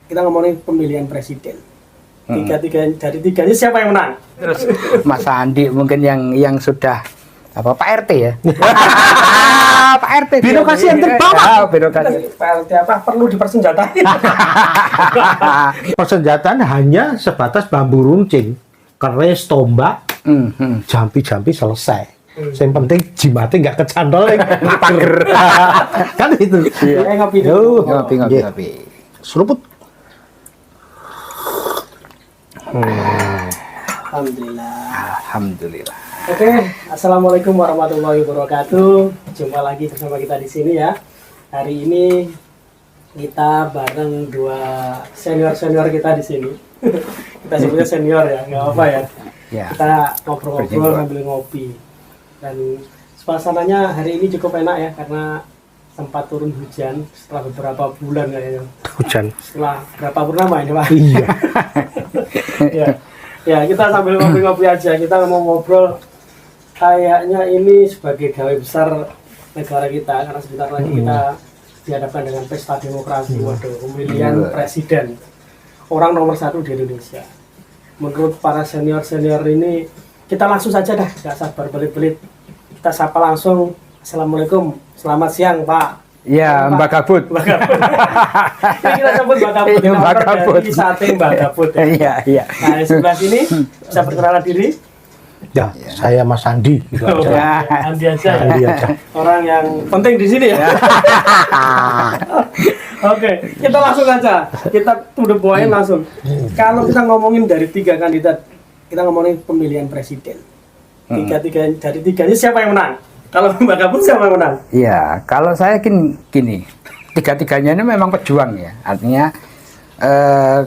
kita ngomongin pemilihan presiden. Dari tiga ini siapa yang menang? Terus Mas Andi mungkin yang sudah apa Pak RT ya? Pak RT. Birokrasi yang terbawah. Birokrasi. Pak RT apa? Perlu dipersenjatai. Persenjataan hanya sebatas bambu runcing, keris, tombak, jampi-jampi selesai. Yang penting jimatnya nggak kecantol di pagar. Kan itu. Ngopi. Ngopi. Seruput. Alhamdulillah. Oke, assalamualaikum warahmatullahi wabarakatuh. Jumpa lagi bersama kita di sini ya. Hari ini kita bareng dua senior kita di sini. Kita sebutnya senior ya, nggak apa ya. Kita ngobrol-ngobrol sambil ngopi. Dan suasananya hari ini cukup enak ya, karena sempat turun hujan setelah beberapa bulan kayaknya. Hujan. Setelah berapa purnama ini Pak? Iya. Ya, kita sambil ngopi-ngopi aja. Kita mau ngobrol kayaknya ini sebagai gawe besar negara kita, karena sebentar lagi kita dihadapkan dengan pesta demokrasi, pemilihan presiden, orang nomor 1 di Indonesia. Menurut para senior ini, kita langsung saja dah, nggak sabar belit-belit. Kita sapa langsung. Assalamualaikum, selamat siang Pak. Ya, Mbak Gabut. Ini kita sebut Mbak Gabut. Mbak Gabut. Dari sate Mbak Gabut. Iya. Nah, di sebelah sini bisa perkenalan diri. Ya, saya Mas Andi. Gitu aja. Andi aja. Orang yang penting di sini ya. Oke, kita langsung aja. Kita to the point langsung. Kalau kita ngomongin dari 3 kandidat, kita ngomongin pemilihan presiden. Dari tiga ini siapa yang menang? Kalau Mbak Gabut siapa yang menang? Iya, kalau saya gini, tiga-tiganya ini memang pejuang ya. Artinya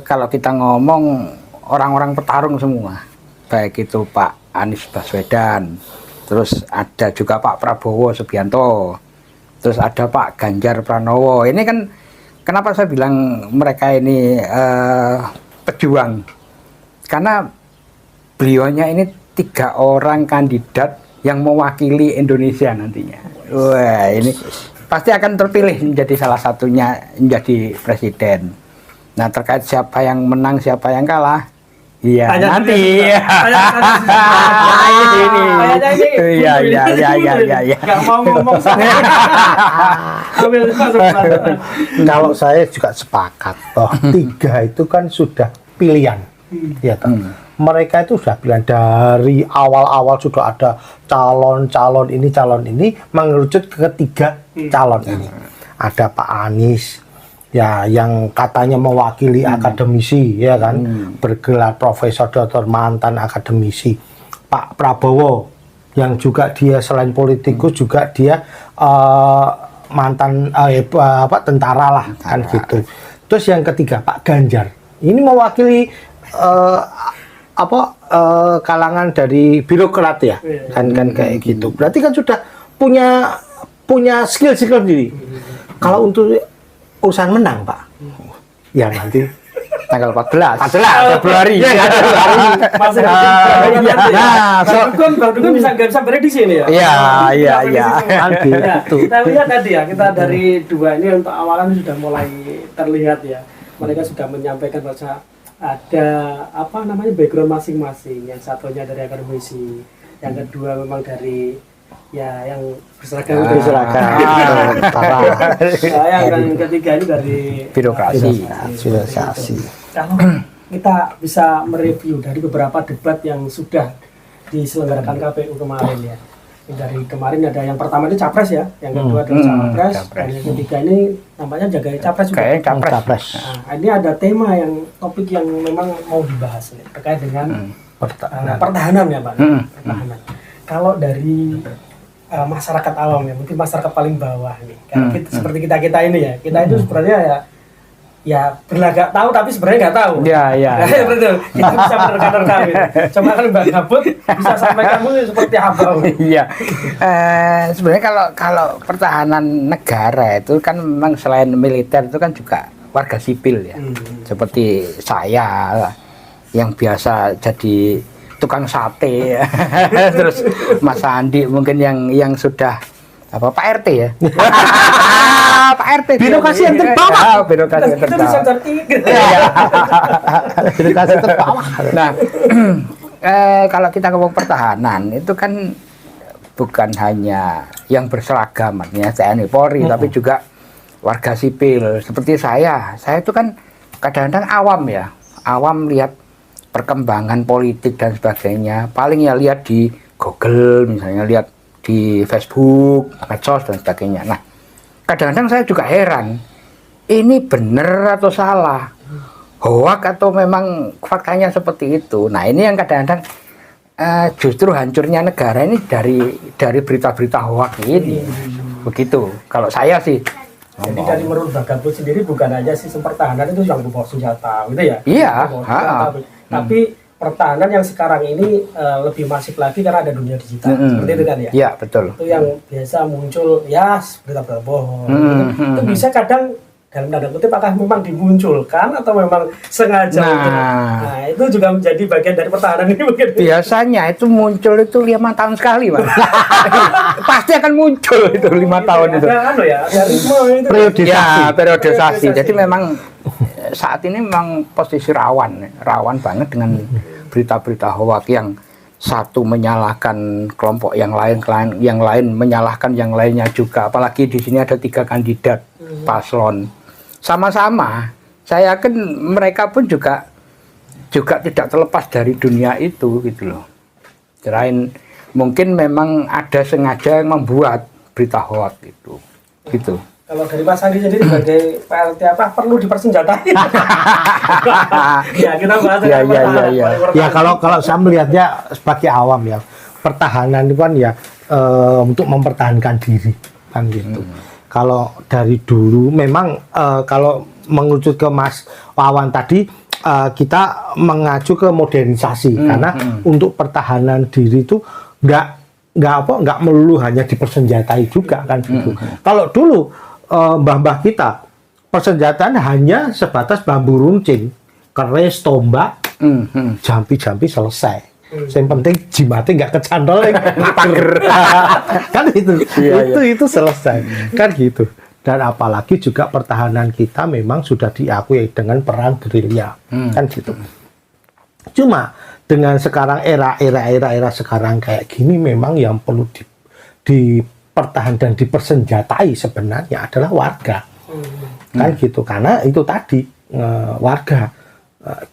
kalau kita ngomong orang-orang petarung semua, baik itu Pak Anies Baswedan, terus ada juga Pak Prabowo Subianto, terus ada Pak Ganjar Pranowo. Ini kan kenapa saya bilang mereka ini pejuang? Karena beliaunya ini 3 orang kandidat yang mewakili Indonesia nantinya. Wah, ini pasti akan terpilih menjadi salah satunya menjadi presiden. Nah, terkait siapa yang menang, siapa yang kalah, iya nanti. Iya. Gak mau ngomong. Kalau saya juga sepakat toh 3 itu kan sudah pilihan. Ya toh. Mereka itu sudah bilang dari awal-awal sudah ada calon ini mengerucut ke 3 calon ini. Ada Pak Anies ya yang katanya mewakili akademisi ya kan, bergelar profesor doktor, mantan akademisi. Pak Prabowo yang juga dia selain politikus juga dia mantan tentara lah kan gitu. Terus yang ketiga Pak Ganjar. Ini mewakili kalangan dari birokrat ya, kan kayak gitu. Berarti kan sudah punya skill sendiri. Kalau untuk urusan menang Pak, ya nanti tanggal 14 Februari. Masih Bang Dukun bisa prediksi ini ya? Iya. Kita lihat tadi ya, kita dari 2 ini untuk awalan sudah mulai terlihat ya. Mereka sudah menyampaikan bahwa ada background masing-masing. Yang satunya dari akademisi, yang kedua memang dari yang berseragam. Yang ketiga ini dari birokrasi. Kalau kita bisa mereview dari beberapa debat yang sudah diselenggarakan KPU kemarin ya. Dari kemarin ada yang pertama itu capres ya, yang kedua adalah cawapres, dan yang ketiga ini nampaknya jaga capres juga. Capres. Nah, ini ada tema topik yang memang mau dibahas nih, terkait dengan pertahanan ya Pak. Pertahanan. Kalau dari masyarakat awam ya, mungkin masyarakat paling bawah nih, karena seperti kita ini ya, kita itu sebenarnya ya berlagak tahu tapi sebenarnya nggak tahu. Iya. Betul. Kita bisa menerka-nerka. Coba kalau Mbak Gabut bisa sampaikan seperti apa? Iya. Sebenarnya kalau pertahanan negara itu kan memang selain militer itu kan juga warga sipil ya. Seperti saya yang biasa jadi tukang sate. Terus Mas Andi mungkin yang sudah apa Pak RT ya? Pak RT. Birokrasi yang terbawah. Birokrasi yang Itu terbawah. bisa cari. Birokrasi terbawah. Nah, kalau kita ngomong pertahanan itu kan bukan hanya yang berseragam, artinya TNI Polri, tapi juga warga sipil. Seperti saya itu kan kadang-kadang awam lihat perkembangan politik dan sebagainya. Paling ya lihat di Google, misalnya lihat di Facebook, medsos dan sebagainya. Nah, kadang-kadang saya juga heran, ini benar atau salah, hoak atau memang faktanya seperti itu. Nah, ini yang kadang-kadang justru hancurnya negara ini dari berita-berita hoak ini. Begitu. Kalau saya sih. Jadi dari menurut Bang Gabus sendiri bukan aja sistem pertahanan itu yang bawa senjata, gitu ya? Iya. Bawa senjata, tapi pertahanan yang sekarang ini lebih masif lagi karena ada dunia digital, seperti itu kan ya? Iya, betul. Itu yang biasa muncul ya berita-berita bohong. Itu bisa kadang dalam tanda kutip apakah memang dimunculkan atau memang sengaja muncul. Nah, itu juga menjadi bagian dari pertahanan ini mungkin. Biasanya itu muncul itu 5 tahun sekali, Mas. Pasti akan muncul itu 5 tahun itu. Ada ritme itu. Periodisasi. Ya, periodisasi. Jadi memang saat ini memang posisi rawan banget dengan berita-berita hoak yang satu menyalahkan kelompok yang lain menyalahkan yang lainnya juga. Apalagi di sini ada 3 kandidat paslon. Sama-sama, saya yakin mereka pun juga tidak terlepas dari dunia itu gitu loh. Selain mungkin memang ada sengaja yang membuat berita hoak gitu. Kalau dari Mas Andi sendiri sebagai PLT apa perlu dipersenjatai? Ya kita bahas Ya kalau saya melihatnya sebagai awam ya, pertahanan itu kan ya untuk mempertahankan diri kan gitu. Kalau dari dulu memang kalau mengerucut ke Mas Wawan tadi kita mengacu ke modernisasi karena untuk pertahanan diri itu nggak melulu hanya dipersenjatai juga kan gitu. Kalau dulu mbah-mbah kita persenjataan hanya sebatas bambu runcing, keris, tombak, jampi-jampi selesai. Yang penting jimatnya nggak kecantol pager. Kan itu selesai kan gitu. Dan apalagi juga pertahanan kita memang sudah diakui dengan perang gerilya kan gitu. Cuma dengan sekarang era sekarang kayak gini memang yang perlu dipertahankan dan dipersenjatai sebenarnya adalah warga kan gitu, karena itu tadi warga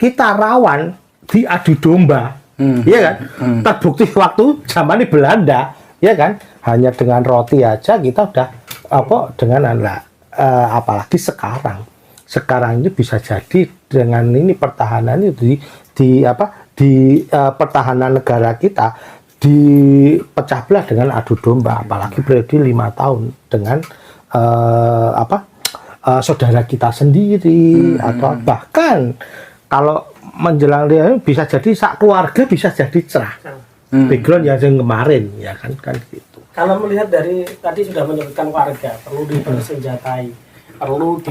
kita rawan diadu domba. Iya kan? Terbukti waktu zaman Belanda, ya kan? Hanya dengan roti aja kita udah apalagi sekarang. Sekarang ini bisa jadi dengan ini pertahanan itu di pertahanan negara kita dipecah belah dengan adu domba, apalagi periode 5 tahun dengan saudara kita sendiri atau bahkan kalau menjelang dia bisa jadi sak keluarga bisa jadi cerah. Background yang kemarin ya kan gitu. Kalau melihat dari tadi sudah menyebutkan warga perlu dipersenjatai, perlu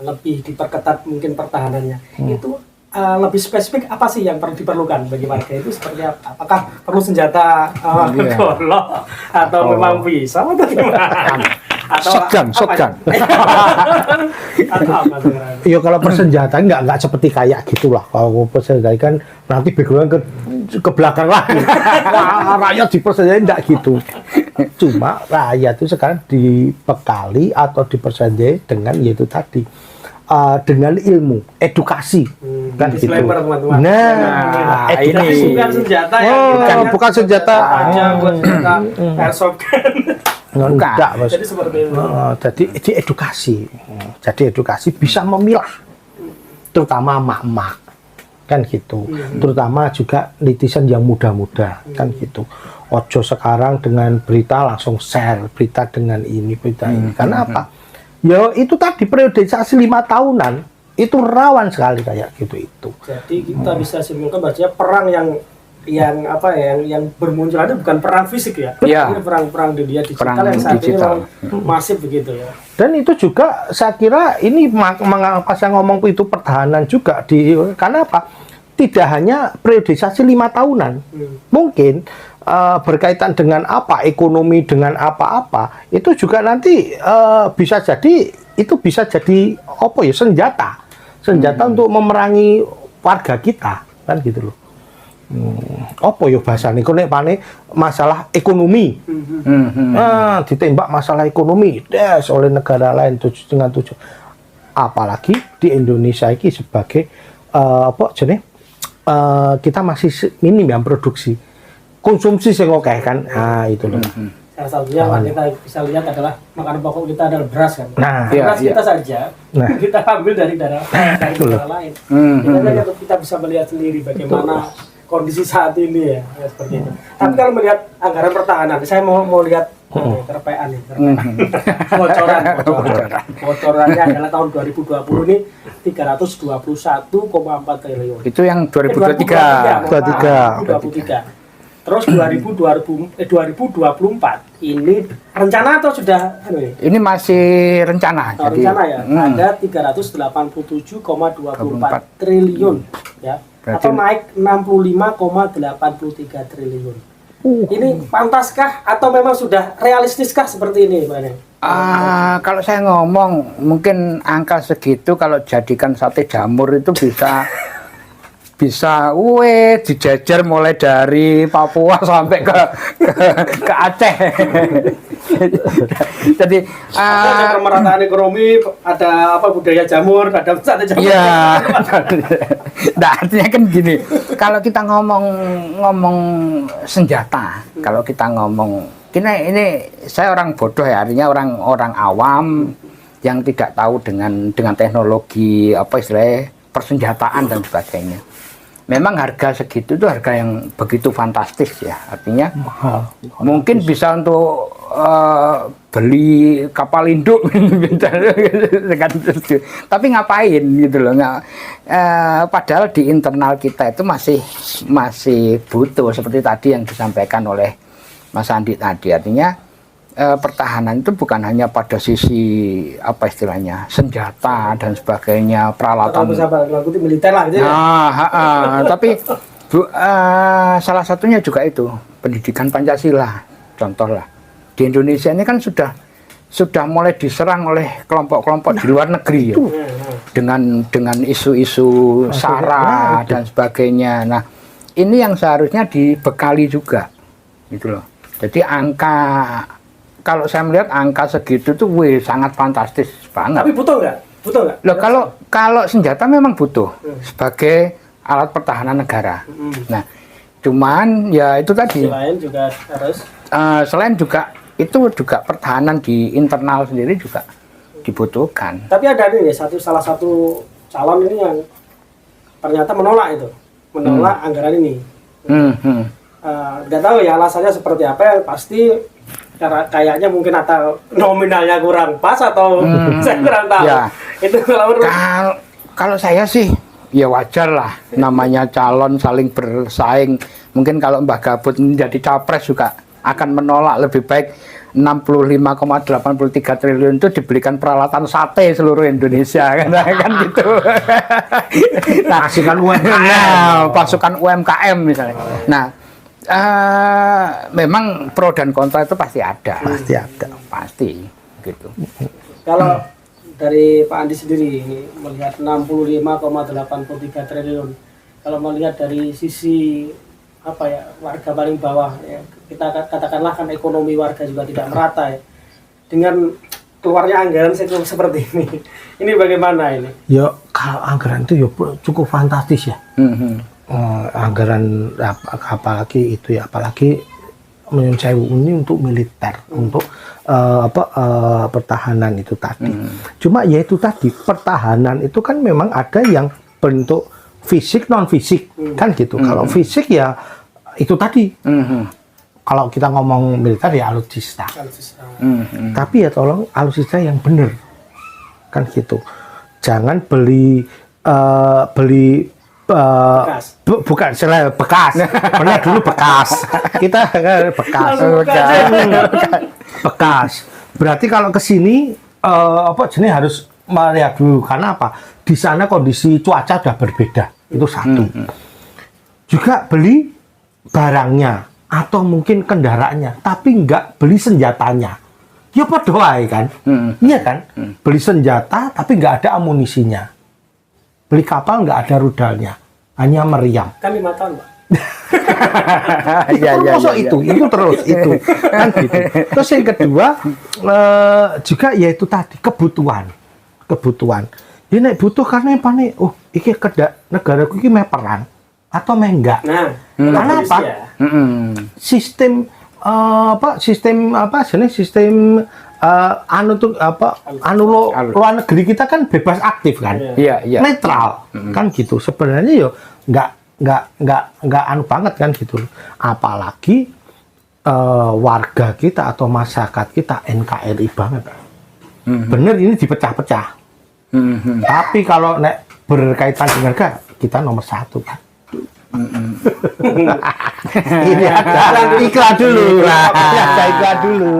lebih diperketat mungkin pertahanannya. Itu lebih spesifik apa sih yang perlu diperlukan bagi warga itu seperti apa? Apakah perlu senjata golok atau memang bisa atau gimana? Shotgun. Atau apa Ya kalau persenjataan nggak seperti kayak gitulah. Kalau persenjataan kan nanti background ke belakang lagi. Rakyat dipersenjatain nggak gitu. Cuma rakyat itu sekarang dibekali atau dipersenjatai dengan yaitu tadi dengan ilmu, edukasi kan gitu. Teman-teman. Nah, ini bukan senjata bukan senjata aja buat senjata airsoft gun. Enggak, Mas. Jadi seperti itu. Jadi edukasi. Jadi edukasi bisa memilah terutama emak-emak kan gitu. Terutama juga netizen yang muda-muda kan gitu. Ojo sekarang dengan berita langsung share berita dengan ini berita ini. Karena apa? Ya itu tadi periodisasi 5 tahunan itu rawan sekali kayak gitu itu. Jadi kita bisa simpulkan bahwa perang yang bermunculan itu bukan perang fisik ya. Ini perang dunia digital yang saat ini masif begitu ya. Dan itu juga saya kira ini mengapa saya ngomong itu pertahanan juga karena apa? Tidak hanya periodisasi 5 tahunan. Mungkin berkaitan dengan apa ekonomi dengan apa-apa itu juga nanti bisa jadi apa ya senjata untuk memerangi warga kita kan gitu loh. Apa ya bahasane kok nek pane masalah ekonomi. Ditembak masalah ekonomi des oleh negara lain dengan tujuan. Apalagi di Indonesia ini sebagai kita masih minim yang produksi. Konsumsi sing akeh kan. Itu loh. Salah satunya yang kita bisa lihat adalah makanan pokok kita adalah beras kan. Nah, beras kita saja kita ambil dari negara lain. Kita bisa melihat sendiri bagaimana kondisi saat ini ya seperti itu. Tapi kalau melihat anggaran pertahanan, saya mau lihat terpaan nih. Bocorannya adalah tahun 2020 ini 321,4 triliun. Itu yang 2023. 2023. Terus 2024 ini rencana atau sudah ini masih rencana. Jadi, rencana ya. Ada 387,24 triliun ya. Berarti, atau naik 65,83 triliun. Ini pantaskah atau memang sudah realistiskah seperti ini, Pak? Kalau saya ngomong mungkin angka segitu kalau jadikan sate jamur itu bisa dijajar mulai dari Papua sampai ke Aceh. Jadi ada pemerataan ekonomi, ada budaya jamur, ada sate jamur. Iya. Nah, artinya kan gini, kalau kita ngomong senjata, kalau kita ngomong ini saya orang bodoh ya, artinya orang awam yang tidak tahu dengan teknologi istilahnya persenjataan dan sebagainya. Memang harga segitu itu harga yang begitu fantastis ya, artinya mungkin bisa untuk beli kapal induk tapi ngapain gitu loh, padahal di internal kita itu masih butuh seperti tadi yang disampaikan oleh Mas Andi tadi, artinya pertahanan itu bukan hanya pada sisi istilahnya senjata dan sebagainya, peralatan militer lah gitu ya. Tapi salah satunya juga itu pendidikan Pancasila. Contoh lah di Indonesia ini kan sudah mulai diserang oleh kelompok-kelompok di luar negeri ya, dengan isu-isu SARA dan sebagainya. Nah ini yang seharusnya dibekali juga gitu loh. Jadi kalau saya melihat angka segitu tuh sangat fantastis banget. Tapi butuh nggak? Loh, kalau senjata memang butuh sebagai alat pertahanan negara. Nah, cuman ya itu tadi. Selain juga harus. Selain juga itu juga pertahanan di internal sendiri juga dibutuhkan. Tapi ada nih salah satu calon ini yang ternyata menolak anggaran ini. Nggak tahu ya alasannya seperti apa, yang pasti kayaknya mungkin atau nominalnya kurang pas atau saya kurang tahu. Ya. Itu kalau saya sih ya wajar lah, namanya calon saling bersaing. Mungkin kalau Mbah Gabut menjadi capres juga akan menolak, lebih baik 65,83 triliun itu dibelikan peralatan sate seluruh Indonesia kan gitu. Pasukan UMKM misalnya. Nah, memang pro dan kontra itu pasti ada. Pasti gitu. Kalau dari Pak Andi sendiri ini melihat 65,83 triliun, kalau melihat dari sisi warga paling bawah ya, kita katakanlah kan ekonomi warga juga tidak merata ya, dengan keluarnya anggaran seperti ini bagaimana ini? Ya kalau anggaran itu ya cukup fantastis ya. Anggaran apalagi menurut saya ini untuk militer, untuk pertahanan itu tadi. Cuma ya itu tadi, pertahanan itu kan memang ada yang bentuk fisik non fisik kan gitu. Kalau fisik ya itu tadi. Kalau kita ngomong militer ya alutsista. Tapi ya tolong alutsista yang benar kan gitu. Jangan beli bukan selain bekas, pernah dulu bekas. Kita bekas. Berarti kalau ke sini harus melihat dulu, karena apa? Di sana kondisi cuaca sudah berbeda. Itu satu. Juga beli barangnya, atau mungkin kendaraannya, tapi nggak beli senjatanya. Ya padha wae kan? Iya kan? Beli senjata tapi nggak ada amunisinya. Beli kapal nggak ada rudalnya, hanya meriam. Kan 5 tahun, Pak. Iya, iya, Termasuk iya, itu terus itu kan gitu. Terus yang kedua juga yaitu tadi kebutuhan. Ini nek butuh karena apa nih? Oh, iki negara iki meh perang atau meh enggak? Nah, Karena apa? ya. Sistem sistem anu tuh luar negeri kita kan bebas aktif kan? Iya, iya. Netral kan gitu. Sebenarnya yo nggak anu banget kan gitu. Apalagi warga kita atau masyarakat kita NKRI banget. Bener ini dipecah-pecah. Tapi kalau nek berkaitan dengan kita nomor 1 kan. Ini ada iklan dulu. Ada iklan dulu.